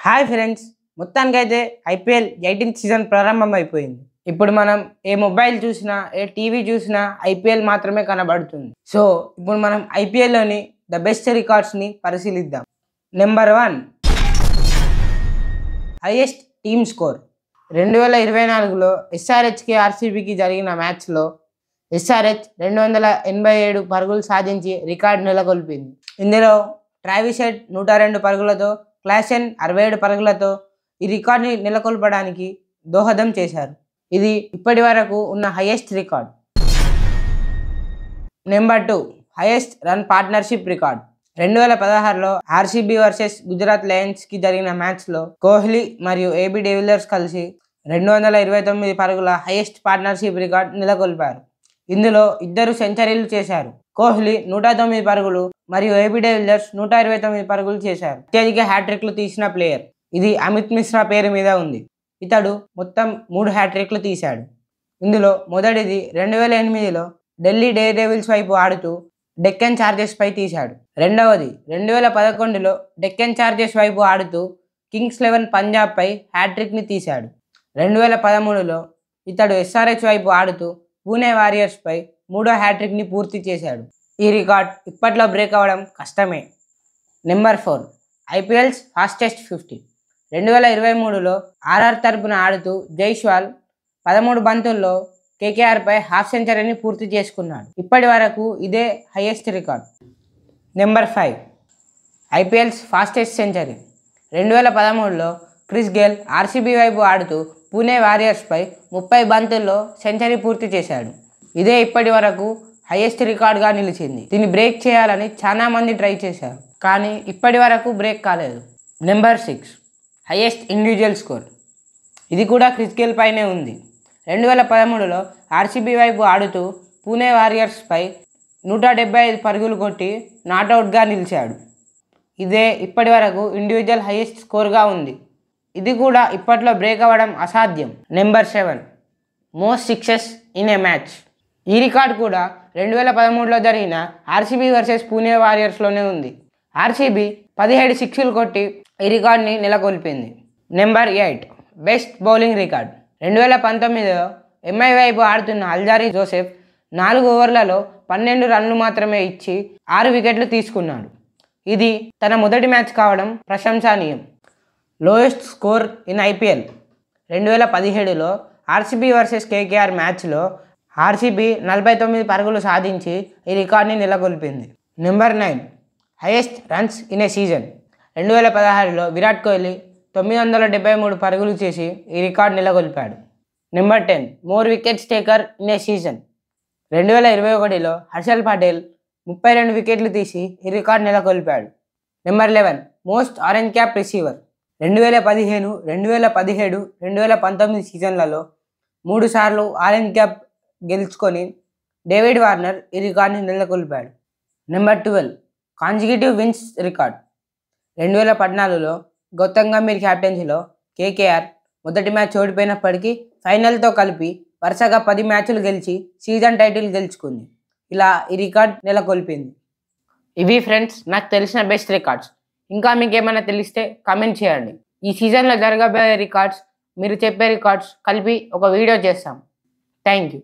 Hi friends, మొత్తానికైతే IPL 18th season ప్రారంభం అయిపోయింది. ఇప్పుడు మనం ఏ మొబైల్ చూసినా ఏ టీవీ చూసినా ఐపీఎల్ మాత్రమే కనబడుతుంది. సో ఇప్పుడు మనం ఐపీఎల్లోని ద బెస్ట్ రికార్డ్స్ని పరిశీలిద్దాం. Number 1, highest team score. 2024లో ఎస్ఆర్హెచ్కి ఆర్సీబీకి జరిగిన మ్యాచ్లో ఎస్ఆర్హెచ్ 287 పరుగులు సాధించి రికార్డు నెలకొల్పింది. ఇందులో ట్రావిస్ హెడ్ 102 పరుగులతో, క్లాసెన్ 67 పరుగులతో ఈ రికార్డుని నెలకొల్పడానికి దోహదం చేశారు. ఇది ఇప్పటి వరకు ఉన్న highest record. Number 2, highest run partnership record. 2016లో ఆర్సీబీ వర్సెస్ గుజరాత్ లయన్స్కి జరిగిన మ్యాచ్లో కోహ్లీ మరియు ఏబీ డివిలియర్స్ కలిసి 229 పరుగుల హైయెస్ట్ పార్ట్నర్షిప్ రికార్డ్ నెలకొల్పారు. ఇందులో ఇద్దరు సెంచరీలు చేశారు. కోహ్లీ 109 పరుగులు మరియు ఏబీ డివిలియర్స్ 129 పరుగులు చేశారు. అత్యధిక హ్యాట్రిక్లు తీసిన ప్లేయర్. ఇది అమిత్ మిశ్రా పేరు మీద ఉంది. ఇతడు మొత్తం 3 హ్యాట్రిక్లు తీశాడు. ఇందులో మొదటిది 2008లో ఢిల్లీ డేర్ డెవిల్స్ వైపు ఆడుతూ డెక్కన్ చార్జర్స్ పై తీశాడు. రెండవది 2011లో డెక్కన్ చార్జర్స్ వైపు ఆడుతూ కింగ్స్ 11 పంజాబ్ పై హ్యాట్రిక్ని తీశాడు. 2013లో ఇతడు ఎస్ఆర్హెచ్ వైపు ఆడుతూ పూణే వారియర్స్ పై 3వ హ్యాట్రిక్ని పూర్తి చేశాడు. ఈ రికార్డ్ ఇప్పట్లో బ్రేక్ అవ్వడం కష్టమే. Number 4, IPLs fastest 50. 2023లో ఆర్ఆర్ తరపున ఆడుతూ జైస్వాల్ 13 బంతుల్లో కేకేఆర్ పై హాఫ్ సెంచరీని పూర్తి చేసుకున్నాడు. ఇప్పటి వరకు ఇదే highest record. Number 5, IPL's fastest century. 2013లో క్రిస్ గేల్ ఆర్సీబీ వైపు ఆడుతూ పూణే వారియర్స్ పై 30 బంతుల్లో సెంచరీ పూర్తి చేశాడు. ఇదే ఇప్పటి వరకు హైయెస్ట్ రికార్డ్గా నిలిచింది. దీన్ని బ్రేక్ చేయాలని చాలా మంది ట్రై చేశారు, కానీ ఇప్పటి వరకు బ్రేక్ కాలేదు. Number 6, highest individual score. ఇది కూడా క్రిస్ గేల్ పైనే ఉంది. 2013లో ఆర్సీబీ వైపు ఆడుతూ పూణే వారియర్స్ పై 175 పరుగులు కొట్టి నాట్అవుట్గా నిలిచాడు. ఇదే ఇప్పటి వరకు ఇండివిజువల్ హైయెస్ట్ స్కోర్గా ఉంది. ఇది కూడా ఇప్పట్లో బ్రేక్ అవ్వడం అసాధ్యం. Number 7, most sixes in a match. ఈ రికార్డ్ కూడా 2013లో జరిగిన ఆర్సీబీ వర్సెస్ పూణే వారియర్స్లోనే ఉంది. ఆర్సీబీ 17 సిక్స్లు కొట్టి ఈ రికార్డ్ని నెలకొల్పింది. Number 8, best bowling record. 2019లో ఎంఐ వైపు ఆడుతున్న అల్జారీ జోసెఫ్ 4 ఓవర్లలో 12 రన్లు మాత్రమే ఇచ్చి 6 వికెట్లు తీసుకున్నాడు. ఇది తన మొదటి మ్యాచ్ కావడం ప్రశంసనీయం. Lowest score in IPL. 2017లో ఆర్సీబీ వర్సెస్ కేకేఆర్ మ్యాచ్లో ఆర్సీబీ 49 పరుగులు సాధించి ఈ రికార్డ్ని నెలకొల్పింది. Number 9, highest runs in a season. 2016లో విరాట్ కోహ్లీ 973 పరుగులు చేసి ఈ రికార్డ్ నెలకొల్పాడు. Number 10, more wickets taker in a season. 2021లో హర్షల్ పటేల్ 32 వికెట్లు తీసి ఈ రికార్డ్ నెలకొల్పాడు. Number 11, most orange cap receiver. 2015, 2017, 2019 సీజన్లలో 3 సార్లు ఆరెంజ్ క్యాప్ గెలుచుకొని డేవిడ్ వార్నర్ ఈ రికార్డుని నెలకొల్పాడు. Number 12, consecutive wins record. 2014లో గౌతమ్ గంభీర్ క్యాప్టెన్సీలో కేకేఆర్ మొదటి మ్యాచ్ ఓడిపోయినప్పటికీ ఫైనల్తో కలిపి వరుసగా 10 మ్యాచ్లు గెలిచి సీజన్ టైటిల్ గెలుచుకుంది. ఇలా ఈ రికార్డ్ నెలకొల్పింది. ఇవి ఫ్రెండ్స్ నాకు తెలిసిన బెస్ట్ రికార్డ్స్. ఇంకా మీకు ఏమైనా తెలిస్తే కామెంట్ చేయండి. ఈ సీజన్లో జరగబోయే రికార్డ్స్, మీరు చెప్పే రికార్డ్స్ కలిపి ఒక వీడియో చేస్తాం. Thank you.